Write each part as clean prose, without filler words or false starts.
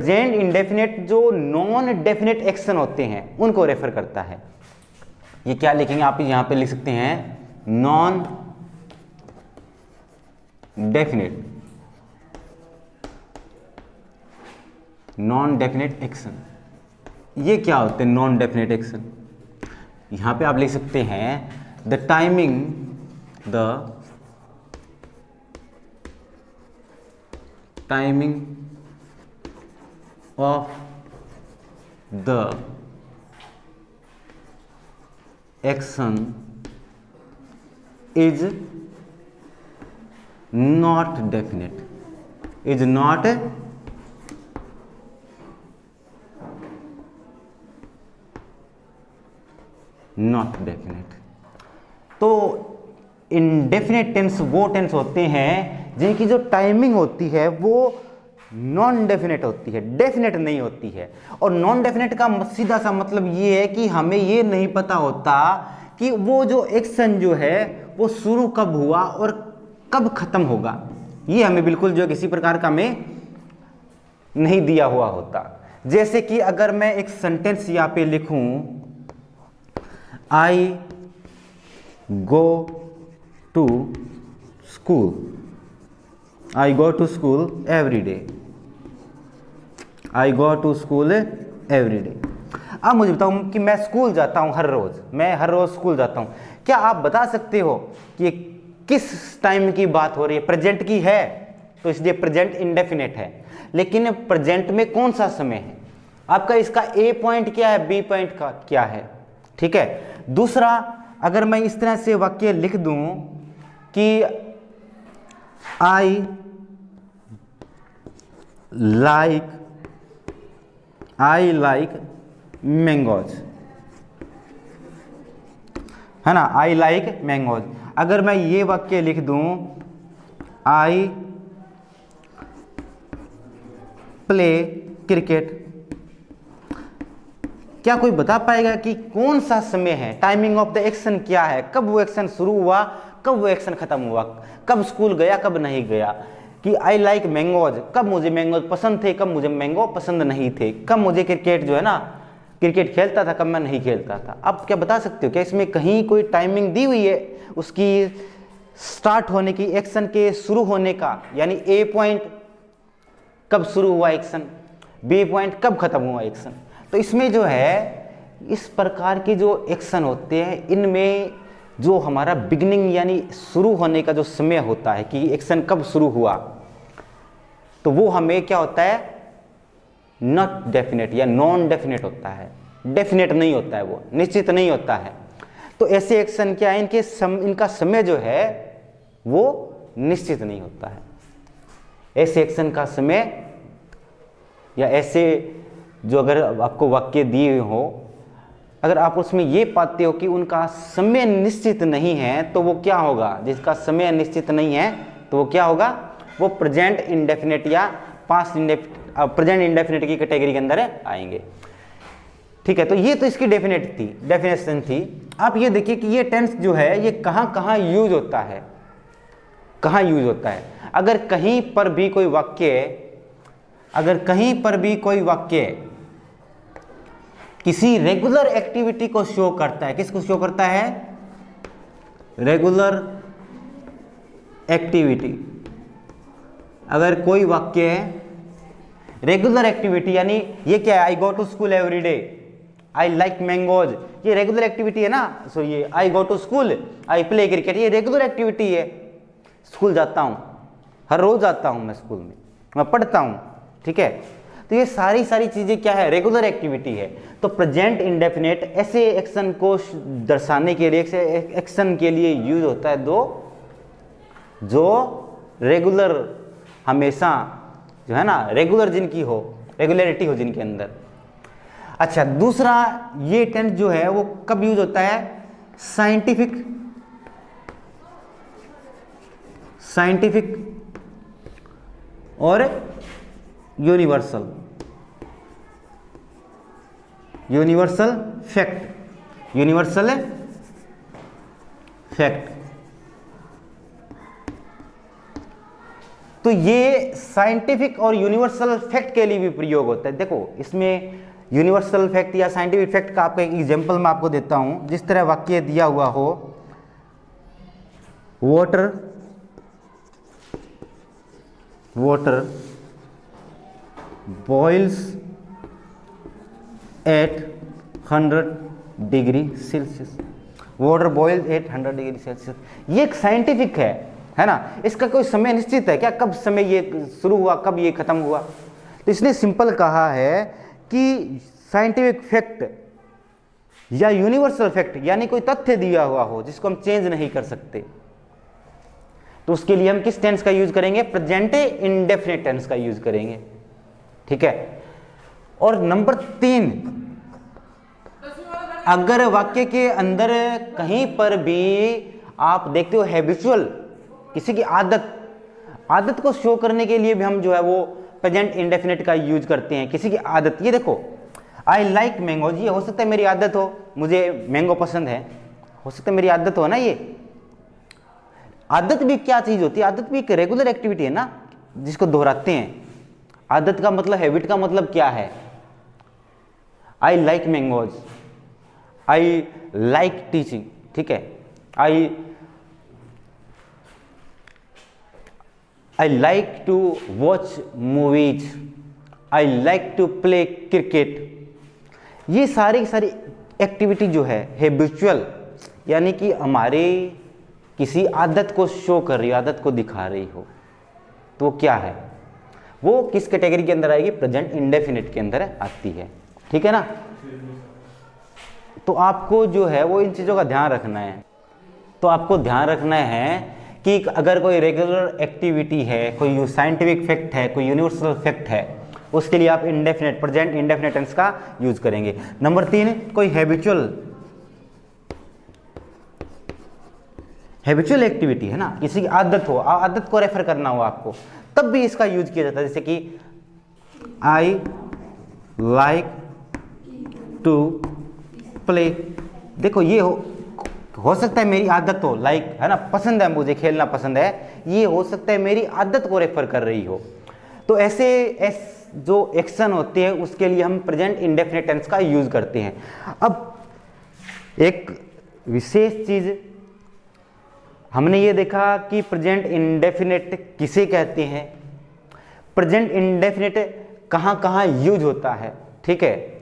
Present indefinite जो non definite action होते हैं उनको रेफर करता है। ये क्या लिखेंगे आप यहां पे लिख सकते हैं non definite, non definite action. ये क्या होते हैं नॉन डेफिनेट एक्शन? यहां पे आप लिख सकते हैं the timing of the action is not definite, is not definite। तो इनडेफिनेट टेंस वो टेंस होते हैं जिनकी जो टाइमिंग होती है वो नॉन डेफिनेट होती है, डेफिनेट नहीं होती है। और नॉन डेफिनेट का सीधा सा मतलब ये है कि हमें ये नहीं पता होता कि वो जो एक्शन जो है वो शुरू कब हुआ और कब खत्म होगा। ये हमें बिल्कुल जो किसी प्रकार का हमें नहीं दिया हुआ होता। जैसे कि अगर मैं एक सेंटेंस यहाँ पे लिखूं, I go to school, I go to school every day, I go to school every day. अब मुझे बताऊं कि मैं स्कूल जाता हूं हर रोज, मैं हर रोज स्कूल जाता हूं। क्या आप बता सकते हो कि किस टाइम की बात हो रही है? प्रेजेंट की है तो इसलिए प्रेजेंट इंडेफिनेट है, लेकिन प्रेजेंट में कौन सा समय है आपका? इसका ए पॉइंट क्या है, बी पॉइंट का क्या है? ठीक है। दूसरा, अगर मैं इस तरह से वाक्य लिख दूं कि आई लाइक मैंगोज, है ना, आई लाइक मैंगोज। अगर मैं ये वाक्य लिख दूं आई प्ले क्रिकेट, क्या कोई बता पाएगा कि कौन सा समय है? टाइमिंग ऑफ द एक्शन क्या है? कब वो एक्शन शुरू हुआ, कब वो एक्शन खत्म हुआ, कब स्कूल गया, कब नहीं गया? कि आई लाइक मैंगोज, कब मुझे मैंगोज पसंद थे, कब मुझे मैंगो पसंद नहीं थे, कब मुझे क्रिकेट जो है ना क्रिकेट खेलता था, कब मैं नहीं खेलता था। आप क्या बता सकते हो? क्या इसमें कहीं कोई टाइमिंग दी हुई है उसकी स्टार्ट होने की, एक्शन के शुरू होने का? यानी ए पॉइंट कब शुरू हुआ एक्शन, बी पॉइंट कब खत्म हुआ एक्शन। तो इसमें जो है इस प्रकार के जो एक्शन होते हैं इनमें जो हमारा बिगिनिंग यानी शुरू होने का जो समय होता है कि एक्शन कब शुरू हुआ, तो वो हमें क्या होता है नॉट डेफिनेट या नॉन डेफिनेट होता है, डेफिनेट नहीं होता है, वो निश्चित नहीं होता है। तो ऐसे एक्शन क्या है, इनका समय जो है वो निश्चित नहीं होता है। ऐसे एक्शन का समय या ऐसे जो अगर आपको वाक्य दिए हो, अगर आप उसमें ये पाते हो कि उनका समय निश्चित नहीं है तो वो क्या होगा? जिसका समय निश्चित नहीं है तो वो क्या होगा? वो प्रेजेंट इंडेफिनेट या पास्ट प्रेजेंट इंडेफिनेट की कैटेगरी के अंदर आएंगे। ठीक है, तो ये तो इसकी डेफिनेशन थी। आप ये देखिए कि ये टेंस जो है ये कहाँ कहाँ यूज होता है, कहाँ यूज होता है। अगर कहीं पर भी कोई वाक्य किसी रेगुलर एक्टिविटी को शो करता है, किसको शो करता है? Regular activity. अगर कोई वाक्य है रेगुलर एक्टिविटी, यानी ये क्या है? I go to school every day, I like mangoes, ये रेगुलर एक्टिविटी है ना। सो ये I go to school, I play cricket, ये रेगुलर एक्टिविटी है। स्कूल जाता हूँ, हर रोज जाता हूँ मैं स्कूल में, मैं पढ़ता हूँ। ठीक है, तो ये सारी चीजें क्या है? रेगुलर एक्टिविटी है। तो प्रेजेंट इंडेफिनेट ऐसे एक्शन को दर्शाने के लिए, ऐसे एक्शन के लिए यूज होता है जो रेगुलर, हमेशा जो है ना रेगुलर जिनकी हो, रेगुलरिटी हो जिनके अंदर। अच्छा, दूसरा ये टेंस जो है वो कब यूज होता है? साइंटिफिक और यूनिवर्सल फैक्ट। तो ये साइंटिफिक और यूनिवर्सल फैक्ट के लिए भी प्रयोग होता है। देखो इसमें यूनिवर्सल फैक्ट या साइंटिफिक फैक्ट का आपका एक एग्जांपल मैं आपको देता हूं। जिस तरह वाक्य दिया हुआ हो, water boils at 100 degree Celsius. Water boils at 100 degree Celsius, ये एक साइंटिफिक है ना। इसका कोई समय निश्चित है क्या, कब समय ये शुरू हुआ, कब ये खत्म हुआ? तो इसने सिंपल कहा है कि साइंटिफिक फैक्ट या यूनिवर्सल फैक्ट, यानी कोई तथ्य दिया हुआ हो जिसको हम चेंज नहीं कर सकते, तो उसके लिए हम किस टेंस का यूज करेंगे? प्रेजेंट इंडेफिनिट टेंस का यूज करेंगे। ठीक है। और नंबर 3, अगर वाक्य के अंदर कहीं पर भी आप देखते हो हैबिचुअल, किसी की आदत को शो करने के लिए भी हम जो है वो प्रेजेंट इंडेफिनिट का यूज करते हैं। किसी की आदत, ये देखो आई लाइक मैंगो, ये हो सकता है मेरी आदत हो, मुझे मैंगो पसंद है, हो सकता है मेरी आदत हो ना। ये आदत भी क्या चीज होती है? आदत भी एक रेगुलर एक्टिविटी है ना, जिसको दोहराते हैं। आदत का मतलब, हैबिट का मतलब क्या है? I like mangoes, I like teaching. ठीक है। I like to watch movies, I like to play cricket. ये सारी एक्टिविटी जो है हैबिचुअल, यानी कि हमारे किसी आदत को शो कर रही हो, आदत को दिखा रही हो, तो वो क्या है? वो किस कैटेगरी के अंदर आएगी? प्रेजेंट इंडेफिनिट के अंदर आती है। ठीक है ना। तो आपको जो है वो इन चीज़ों का ध्यान रखना है। तो आपको ध्यान रखना है कि अगर कोई रेगुलर एक्टिविटी है, कोई साइंटिफिक फैक्ट है, कोई यूनिवर्सल फैक्ट है, उसके लिए आप इंडेफिनिट, प्रेजेंट इंडेफिनिट टेंस का यूज करेंगे। नंबर 3, कोई हैबिचुअल एक्टिविटी है ना, किसी की आदत हो, आदत को रेफर करना हो आपको, तब भी इसका यूज किया जाता है। जैसे कि आई लाइक टू प्ले। देखो ये हो सकता है मेरी आदत हो, लाइक है ना, पसंद है, मुझे खेलना पसंद है, ये हो सकता है मेरी आदत को रेफर कर रही हो। तो ऐसे जो एक्शन होते हैं उसके लिए हम प्रेजेंट इंडेफिनिट टेंस का यूज करते हैं। अब एक विशेष चीज हमने ये देखा कि प्रेजेंट इंडेफिनिट किसे कहते हैं, प्रेजेंट इंडेफिनिट कहाँ कहाँ यूज होता है। ठीक है।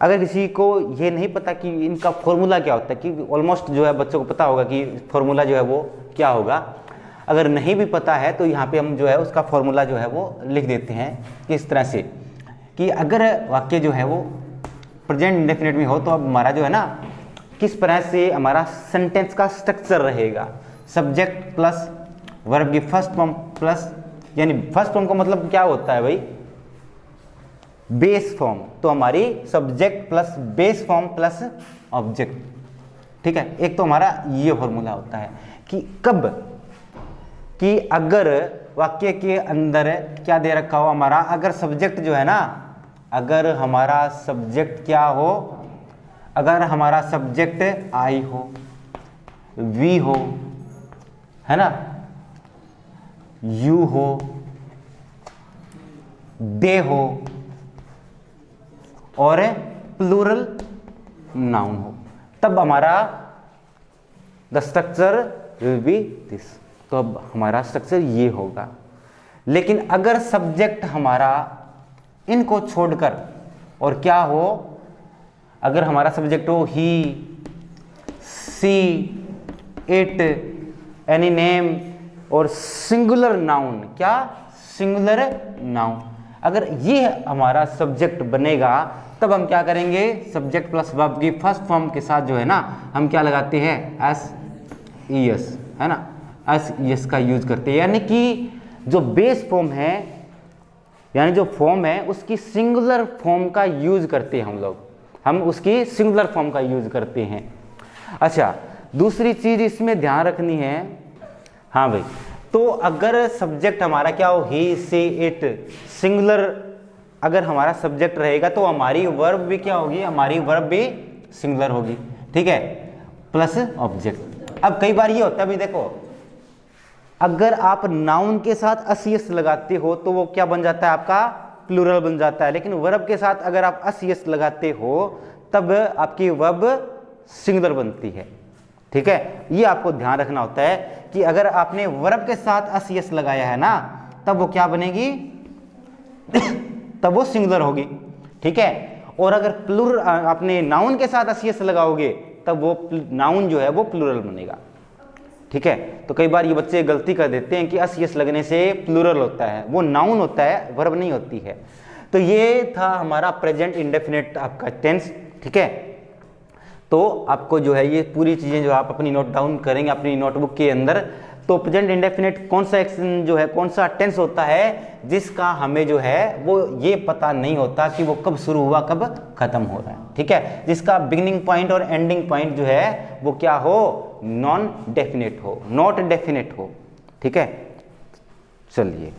अगर किसी को ये नहीं पता कि इनका फॉर्मूला क्या होता है, कि ऑलमोस्ट जो है बच्चों को पता होगा कि फॉर्मूला जो है वो क्या होगा, अगर नहीं भी पता है तो यहाँ पे हम जो है उसका फॉर्मूला जो है वो लिख देते हैं किस तरह से, कि अगर वाक्य जो है वो प्रेजेंट इंडेफिनिट में हो तो अब हमारा जो है ना, किस तरह से हमारा सेंटेंस का स्ट्रक्चर रहेगा। सब्जेक्ट प्लस वर्ब की फर्स्ट फॉर्म प्लस, यानी फर्स्ट फॉर्म का मतलब क्या होता है भाई? Base form. तो हमारी subject plus base form plus object. ठीक है। एक तो हमारा ये फॉर्मूला होता है कि कब, कि अगर वाक्य के अंदर क्या दे रखा हो हमारा, अगर सब्जेक्ट जो है ना, अगर हमारा सब्जेक्ट क्या हो, अगर हमारा सब्जेक्ट आई हो, वी हो, है ना, यू हो, दे हो और प्लूरल नाउन हो, तब हमारा the structure will be this. तो अब हमारा स्ट्रक्चर ये होगा। लेकिन अगर सब्जेक्ट हमारा इनको छोड़कर और क्या हो, अगर हमारा सब्जेक्ट हो ही, सी, इट, एनी नेम और सिंगुलर नाउन, क्या? Singular noun. अगर ये हमारा सब्जेक्ट बनेगा तब हम क्या करेंगे? सब्जेक्ट प्लस वर्ब की फर्स्ट फॉर्म के साथ जो है ना, हम क्या लगाते हैं? एस ई एस, है ना, एस ई एस का यूज करते हैं। यानी कि जो बेस फॉर्म है, यानी जो फॉर्म है उसकी सिंगुलर फॉर्म का यूज करते हैं हम उसकी सिंगुलर फॉर्म का यूज करते हैं। अच्छा, दूसरी चीज इसमें ध्यान रखनी है, हाँ भाई, तो अगर सब्जेक्ट हमारा क्या हो, ही, सी, इट, सिंगुलर अगर हमारा सब्जेक्ट रहेगा तो हमारी वर्ब भी क्या होगी? हमारी वर्ब भी सिंगुलर होगी। ठीक है, प्लस ऑब्जेक्ट। अब कई बार ये होता है भी, देखो अगर आप नाउन के साथ अस लगाते हो तो वो क्या बन जाता है, आपका प्लूरल बन जाता है। लेकिन वर्ब के साथ अगर आप अस लगाते हो तब आपकी वर्ब सिंगुलर बनती है। ठीक है, ये आपको ध्यान रखना होता है कि अगर आपने वर्ब के साथ अस लगाया है ना, तब वो क्या बनेगी तब वो सिंगुलर होगी। ठीक है, और अगर प्लूरल आपने नाउन के साथ अस लगाओगे तब वो नाउन जो है वो प्लूरल बनेगा। ठीक है, तो कई बार ये बच्चे गलती कर देते हैं कि अस लगने से प्लूरल होता है, वो नाउन होता है, वर्ब नहीं होती है। तो ये था हमारा प्रेजेंट इंडेफिनिट आपका टेंस। ठीक है, तो आपको जो है ये पूरी चीजें जो आप अपनी नोट डाउन करेंगे अपनी नोटबुक के अंदर। तो प्रेजेंट इंडेफिनिट कौन सा एक्शन जो है, कौन सा टेंस होता है जिसका हमें जो है वो ये पता नहीं होता कि वो कब शुरू हुआ कब खत्म हो रहा है। ठीक है, जिसका बिगिनिंग पॉइंट और एंडिंग पॉइंट जो है वो क्या हो, नॉन डेफिनेट हो, नॉट डेफिनेट हो। ठीक है, चलिए।